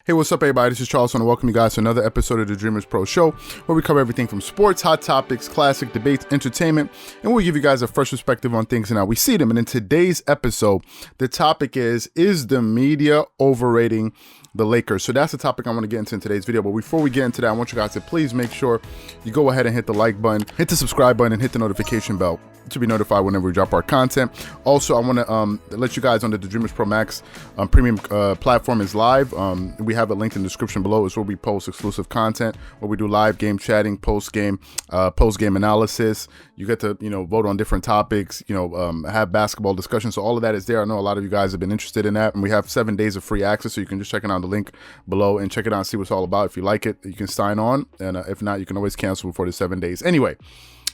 Hey, what's up, everybody? This is Charles, and I welcome you guys to another episode of the Dreamerspro Show, where we cover everything from sports, hot topics, classic debates, entertainment, and we'll give you guys a fresh perspective on things and how we see them. And in today's episode, the topic is the media overrating the Lakers? So that's the topic I want to get into in today's video. But before we get into that, I want you guys to please make sure you go ahead and hit the like button, hit the subscribe button, and hit the notification bell to be notified whenever we drop our content. Also, I want to let you guys know that the Dreamerspro Max premium platform is live. We have a link in the description below. It's where we post exclusive content, where we do live game chatting, post-game analysis. You get to, vote on different topics, have basketball discussions. So all of that is there. I know a lot of you guys have been interested in that, and we have 7 days of free access. So you can just check it out the link below and check it out and see what it's all about. If you like it, you can sign on, and if not, you can always cancel before the 7 days. Anyway,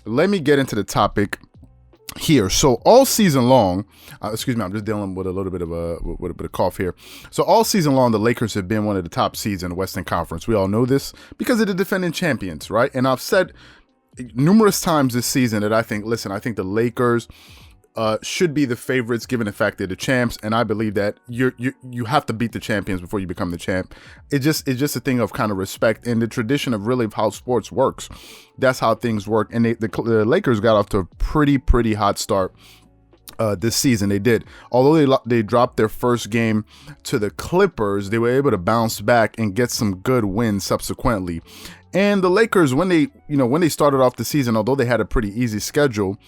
let me get into the topic here. So all season long, excuse me, I'm just dealing with a little bit of a cough here. So all season long, the Lakers have been one of the top seeds in the Western Conference. We all know this because of the defending champions, right? And I've said numerous times this season that I think the Lakers should be the favorites given the fact they're the champs, and I believe that you have to beat the champions before you become the champ. It's just a thing of kind of respect and the tradition of really how sports works. That's how things work, and the Lakers got off to a pretty hot start this season. They did. Although they dropped their first game to the Clippers, they were able to bounce back and get some good wins subsequently. And the Lakers, when they started off the season, although they had a pretty easy schedule,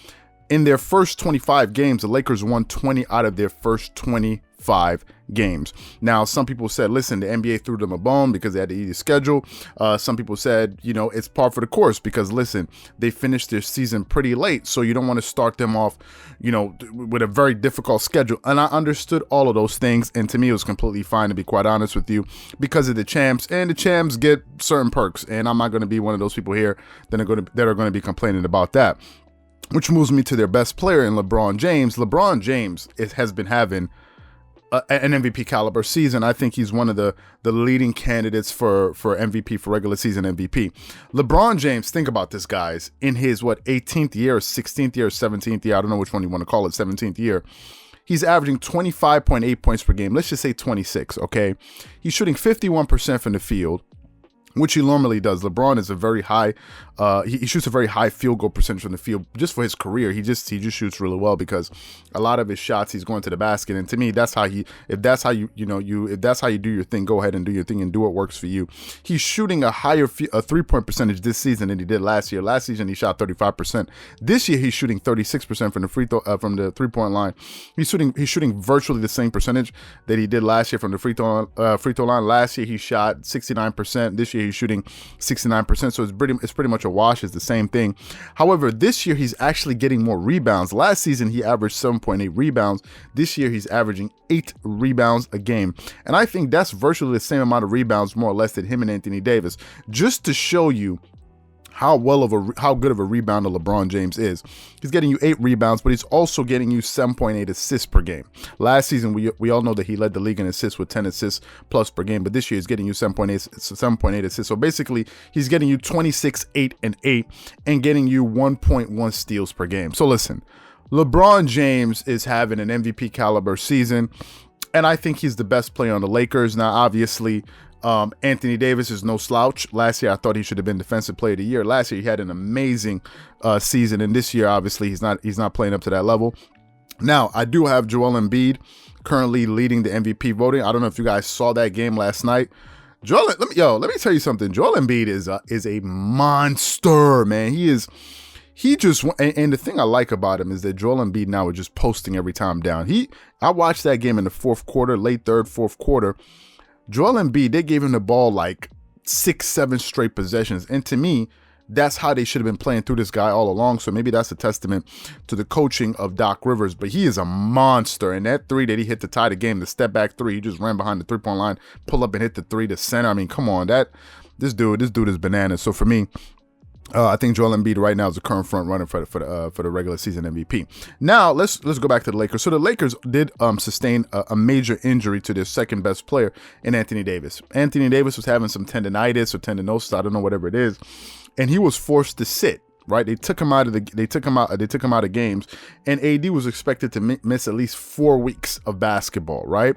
in their first 25 games, the Lakers won 20 out of their first 25 games. Now, some people said, listen, the NBA threw them a bone because they had the easy schedule. Some people said, it's par for the course because, listen, they finished their season pretty late, so you don't want to start them off, with a very difficult schedule. And I understood all of those things, and to me, it was completely fine, to be quite honest with you, because of the champs, and the champs get certain perks, and I'm not going to be one of those people here that are going to be complaining about that. Which moves me to their best player in LeBron James. LeBron James has been having an MVP caliber season. I think he's one of the leading candidates for MVP, for regular season MVP. LeBron James, think about this, guys. In his, 18th year, 16th year, 17th year, I don't know which one you want to call it, 17th year, he's averaging 25.8 points per game. Let's just say 26, okay? He's shooting 51% from the field, which he normally does. LeBron is a very high, he shoots a very high field goal percentage from the field just for his career. He just shoots really well because a lot of his shots he's going to the basket. And to me, that's how if that's how you do your thing, go ahead and do your thing and do what works for you. He's shooting a higher 3-point percentage this season than he did last year. Last season he shot 35%. This year he's shooting 36% from the from the 3-point line. He's shooting virtually the same percentage that he did last year from the free throw line. Last year he shot 69%. This year he's shooting 69%. So it's pretty much a wash. It's the same thing. However, this year he's actually getting more rebounds. Last season he averaged 7.8 rebounds. This year he's averaging 8 rebounds a game, and I think that's virtually the same amount of rebounds, more or less, than him and Anthony Davis. Just to show you how good of a rebounder LeBron James is. He's getting you 8 rebounds, but he's also getting you 7.8 assists per game. Last season, we all know that he led the league in assists with 10 assists plus per game, but this year he's getting you 7.8 assists. So basically, he's getting you 26, 8, and 8, and getting you 1.1 steals per game. So listen, LeBron James is having an MVP caliber season, and I think he's the best player on the Lakers. Now, obviously, Anthony Davis is no slouch. Last year, I thought he should have been Defensive Player of the Year. Last year, he had an amazing season, and this year, obviously, he's not playing up to that level. Now, I do have Joel Embiid currently leading the MVP voting. I don't know if you guys saw that game last night. Let me tell you something. Joel Embiid is a monster, man. And the thing I like about him is that Joel Embiid now is just posting every time down. I watched that game in the fourth quarter, late third, fourth quarter. Joel Embiid, they gave him the ball like 6-7 straight possessions. And to me, that's how they should have been playing through this guy all along. So maybe that's a testament to the coaching of Doc Rivers. But he is a monster. And that 3 that he hit to tie the game, the step back 3, he just ran behind the 3-point line, pull up and hit the 3 to center. I mean, come on, this dude is bananas. So for me, I think Joel Embiid right now is the current front runner for the regular season MVP. Now let's go back to the Lakers. So the Lakers did sustain a major injury to their second best player in Anthony Davis. Anthony Davis was having some tendonitis or tendinosis, I don't know, whatever it is, and he was forced to sit. right? They took him out of games, and AD was expected to miss at least 4 weeks of basketball, right?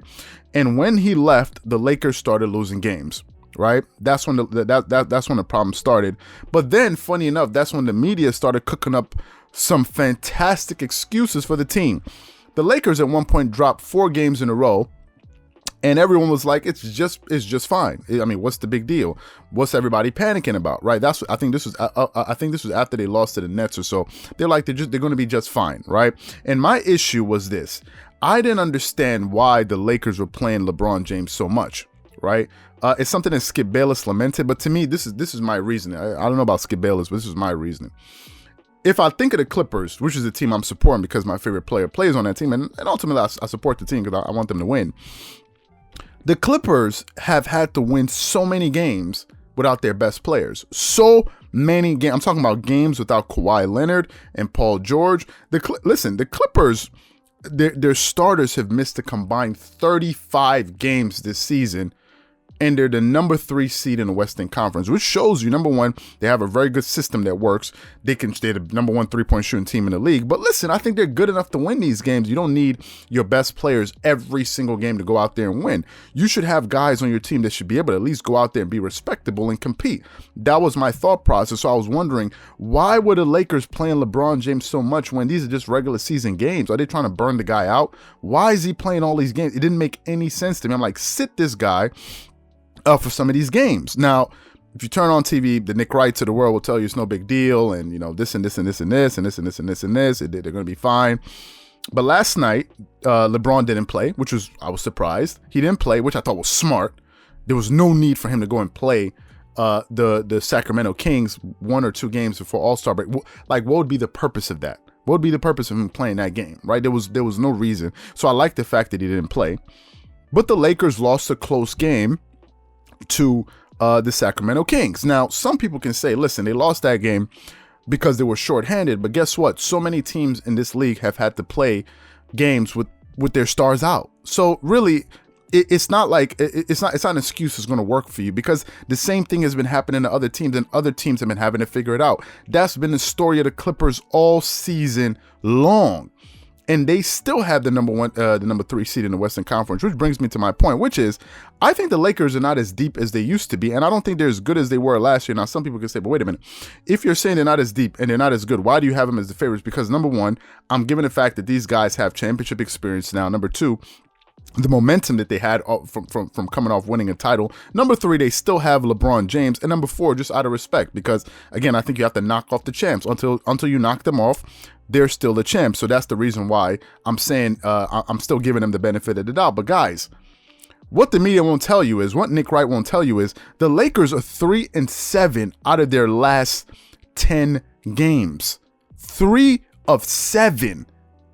And when he left, the Lakers started losing games, right? That's when that's when the problem started. But then, funny enough, that's when the media started cooking up some fantastic excuses for the team. The Lakers at one point dropped 4 games in a row, and everyone was like, it's just fine. I mean, what's the big deal? What's everybody panicking about, right? That's what I think this was after they lost to the Nets or so. They're like, they're going to be just fine, right? And my issue was this. I didn't understand why the Lakers were playing LeBron James so much, right? It's something that Skip Bayless lamented, but to me, this is my reasoning. I don't know about Skip Bayless, but this is my reasoning. If I think of the Clippers, which is the team I'm supporting because my favorite player plays on that team, and ultimately I support the team because I want them to win. The Clippers have had to win so many games without their best players. So many games. I'm talking about games without Kawhi Leonard and Paul George. The Clippers, their starters have missed a combined 35 games this season, and they're the number 3 seed in the Western Conference, which shows you, number one, they have a very good system that works. They're the number 1 3-point shooting team in the league. But listen, I think they're good enough to win these games. You don't need your best players every single game to go out there and win. You should have guys on your team that should be able to at least go out there and be respectable and compete. That was my thought process. So I was wondering, why were the Lakers playing LeBron James so much when these are just regular season games? Are they trying to burn the guy out? Why is he playing all these games? It didn't make any sense to me. I'm like, sit this guy for some of these games. Now, if you turn on TV, the Nick Wrights of the world will tell you it's no big deal, and this and this and this and this and this and this and this and this. They're going to be fine. But last night, LeBron didn't play, I was surprised. He didn't play, which I thought was smart. There was no need for him to go and play the Sacramento Kings 1 or 2 games before All-Star break. Like, what would be the purpose of that? What would be the purpose of him playing that game, right? There was no reason. So I like the fact that he didn't play. But the Lakers lost a close game to the Sacramento Kings. Now, some people can say, listen, they lost that game because they were shorthanded, but guess what? So many teams in this league have had to play games with their stars out. So really, it's not an excuse that's going to work for you, because the same thing has been happening to other teams, and other teams have been having to figure it out. That's been the story of the Clippers all season long. And they still have the number 3 seed in the Western Conference, which brings me to my point, which is, I think the Lakers are not as deep as they used to be, and I don't think they're as good as they were last year. Now, some people can say, but wait a minute. If you're saying they're not as deep and they're not as good, why do you have them as the favorites? Because number one, I'm given the fact that these guys have championship experience now. Number two, the momentum that they had from coming off winning a title. Number 3, they still have LeBron James. And number 4, just out of respect, because again, I think you have to knock off the champs. Until you knock them off, they're still the champs. So that's the reason why I'm saying I'm still giving them the benefit of the doubt. But guys, what the media won't tell you is, what Nick Wright won't tell you is, the Lakers are 3-7 out of their last 10 games. 3 of 7.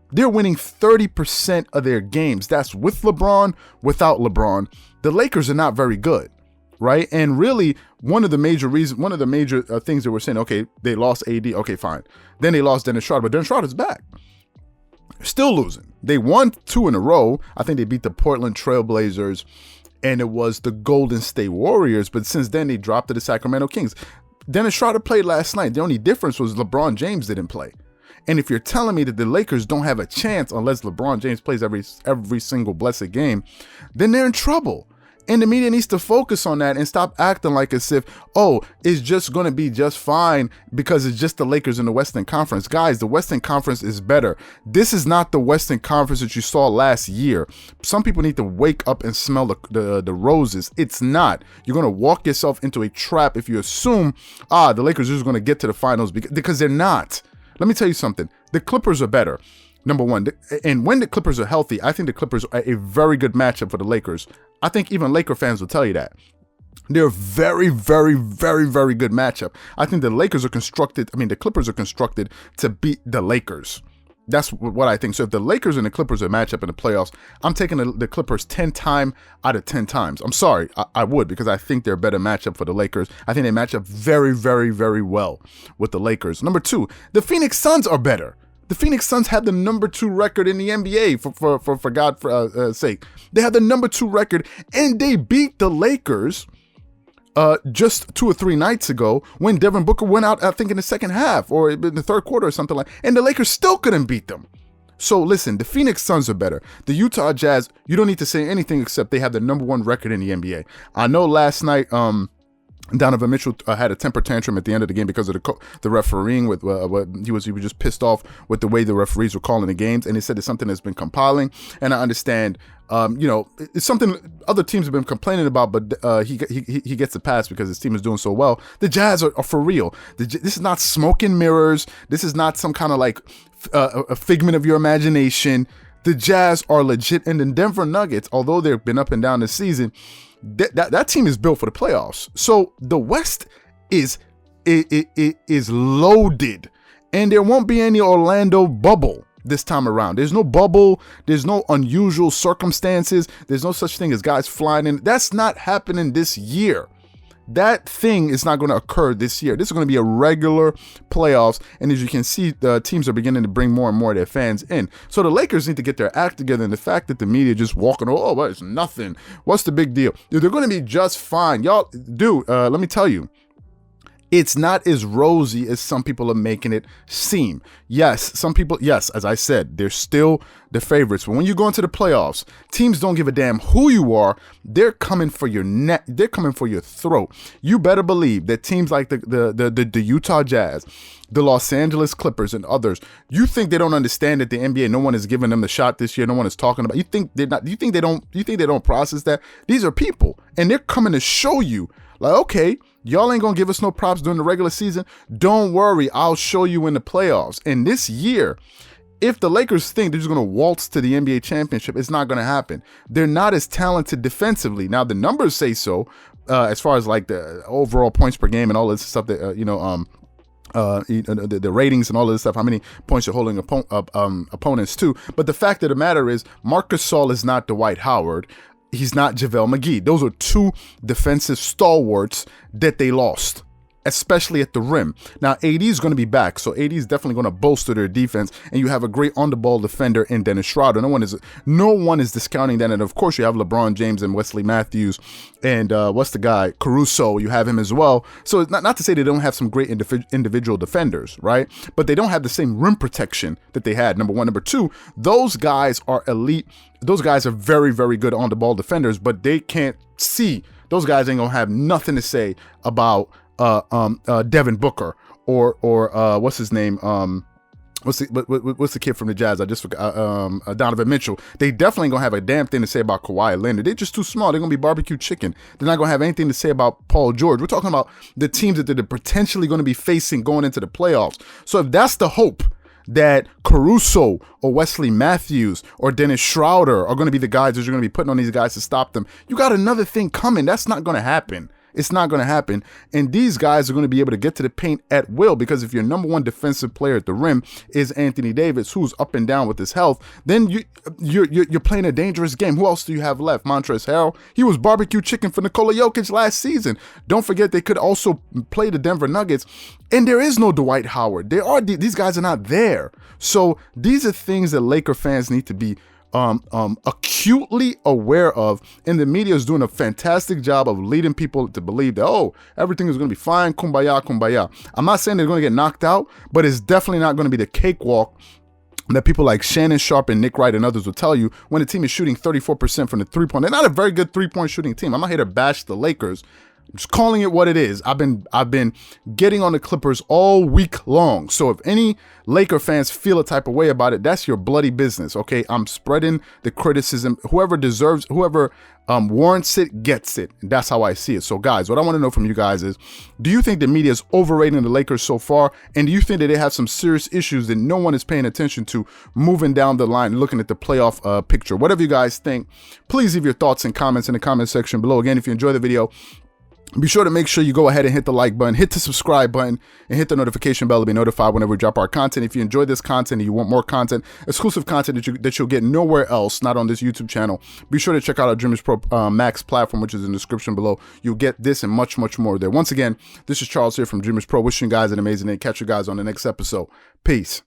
They're winning 30% of their games. That's with LeBron, without LeBron. The Lakers are not very good, right? And really, one of the major things that we're saying, okay, they lost AD, okay, fine. Then they lost Dennis Schroeder, but Dennis Schroeder's back. Still losing. They won 2 in a row. I think they beat the Portland Trailblazers, and it was the Golden State Warriors, but since then they dropped to the Sacramento Kings. Dennis Schroeder played last night. The only difference was LeBron James didn't play. And if you're telling me that the Lakers don't have a chance unless LeBron James plays every single blessed game, then they're in trouble. And the media needs to focus on that and stop acting like as if, oh, it's just going to be just fine because it's just the Lakers in the Western Conference. Guys, the Western Conference is better. This is not the Western Conference that you saw last year. Some people need to wake up and smell the roses. It's not. You're going to walk yourself into a trap if you assume, the Lakers are just going to get to the finals, because they're not. Let me tell you something. The Clippers are better, number one. And when the Clippers are healthy, I think the Clippers are a very good matchup for the Lakers. I think even Laker fans will tell you that. They're a very, very, very, very good matchup. I think the Clippers are constructed to beat the Lakers. That's what I think. So if the Lakers and the Clippers are match up in the playoffs, I'm taking the Clippers 10 times out of 10 times. I'm sorry, I would, because I think they're a better matchup for the Lakers. I think they match up very, very, very well with the Lakers. Number 2, the Phoenix Suns are better. The Phoenix Suns had the number 2 record in the NBA, for God's sake. They had the number 2 record, and they beat the Lakers just 2 or 3 nights ago when Devin Booker went out, I think in the second half or in the third quarter or something like, and the Lakers still couldn't beat them. So listen, the Phoenix Suns are better. The Utah Jazz, you don't need to say anything except they have the #1 record in the NBA. I know last night, Donovan Mitchell had a temper tantrum at the end of the game because of the refereeing. With he was just pissed off with the way the referees were calling the games, and he said it's something that's been compiling. And I understand, it's something other teams have been complaining about, but he gets a pass because his team is doing so well. The Jazz are for real. This is not smoke and mirrors. This is not some kind of like a figment of your imagination. The Jazz are legit, and the Denver Nuggets, although they've been up and down this season, that team is built for the playoffs. So the West is loaded, and there won't be any Orlando bubble this time around. There's no bubble. There's no unusual circumstances. There's no such thing as guys flying in. That's not happening this year. That thing is not going to occur this year. This is going to be a regular playoffs, and as you can see, the teams are beginning to bring more and more of their fans in. So the Lakers need to get their act together, and the fact that the media just walking, well, it's nothing. What's the big deal? Dude, they're going to be just fine. Y'all, dude, let me tell you, it's not as rosy as some people are making it seem. Yes, some people, yes, as I said, they're still the favorites. But when you go into the playoffs, teams don't give a damn who you are. They're coming for your neck. They're coming for your throat. You better believe that teams like the Utah Jazz, the Los Angeles Clippers, and others, you think they don't understand that the NBA, no one is giving them the shot this year. No one is talking about. You think they're not? You think they don't process that? These are people, and they're coming to show you. Like, okay, y'all ain't gonna give us no props during the regular season. Don't worry, I'll show you in the playoffs. And this year, if the Lakers think they're just gonna waltz to the NBA championship, it's not gonna happen. They're not as talented defensively. Now the numbers say so, as far as like the overall points per game and all this stuff that the ratings and all of this stuff, how many points you're holding opponents to. But the fact of the matter is, Marc Gasol is not Dwight Howard. He's not JaVale McGee. Those are two defensive stalwarts that they lost, especially at the rim. Now, AD is going to be back, so AD is definitely going to bolster their defense, and you have a great on-the-ball defender in Dennis Schroeder. No one is discounting that, and of course, you have LeBron James and Wesley Matthews, and what's the guy? Caruso, you have him as well. So it's not to say they don't have some great individual defenders, right? But they don't have the same rim protection that they had, number one. Number two, those guys are elite. Those guys are very, very good on-the-ball defenders, but they can't see. Those guys ain't going to have nothing to say about Devin Booker or what's his name? What's the kid from the Jazz? I just forgot. Donovan Mitchell. They definitely gonna have a damn thing to say about Kawhi Leonard. They're just too small. They're gonna be barbecue chicken. They're not gonna have anything to say about Paul George. We're talking about the teams that they're potentially gonna be facing going into the playoffs. So if that's the hope, that Caruso or Wesley Matthews or Dennis Schroeder are going to be the guys that you're going to be putting on these guys to stop them, you got another thing coming. That's not going to happen. It's not going to happen. And these guys are going to be able to get to the paint at will, because if your number one defensive player at the rim is Anthony Davis, who's up and down with his health, then you're playing a dangerous game. Who else do you have left? Montrezl Harrell. He was barbecue chicken for Nikola Jokic last season. Don't forget they could also play the Denver Nuggets. And there is no Dwight Howard. These guys are not there. So these are things that Laker fans need to be acutely aware of, and the media is doing a fantastic job of leading people to believe that, oh, everything is going to be fine, kumbaya, kumbaya. I'm not saying they're going to get knocked out, but it's definitely not going to be the cakewalk that people like Shannon Sharp and Nick Wright and others will tell you when the team is shooting 34% from the three-point. They're not a very good three-point shooting team. I'm not here to bash the Lakers. I'm just calling it what it is. I've been getting on the Clippers all week long. So if any Laker fans feel a type of way about it, that's your bloody business, okay? I'm spreading the criticism. Whoever warrants it, gets it. And that's how I see it. So guys, what I want to know from you guys is, do you think the media is overrating the Lakers so far? And do you think that they have some serious issues that no one is paying attention to moving down the line, looking at the playoff picture? Whatever you guys think, please leave your thoughts and comments in the comment section below. Again, if you enjoy the video, be sure to make sure you go ahead and hit the like button, hit the subscribe button, and hit the notification bell to be notified whenever we drop our content. If you enjoy this content and you want more content, exclusive content that you'll get nowhere else, not on this YouTube channel, be sure to check out our Dreamerspro Max platform, which is in the description below. You'll get this and much, much more there. Once again, this is Charles here from Dreamerspro, wishing you guys an amazing day. Catch you guys on the next episode. Peace.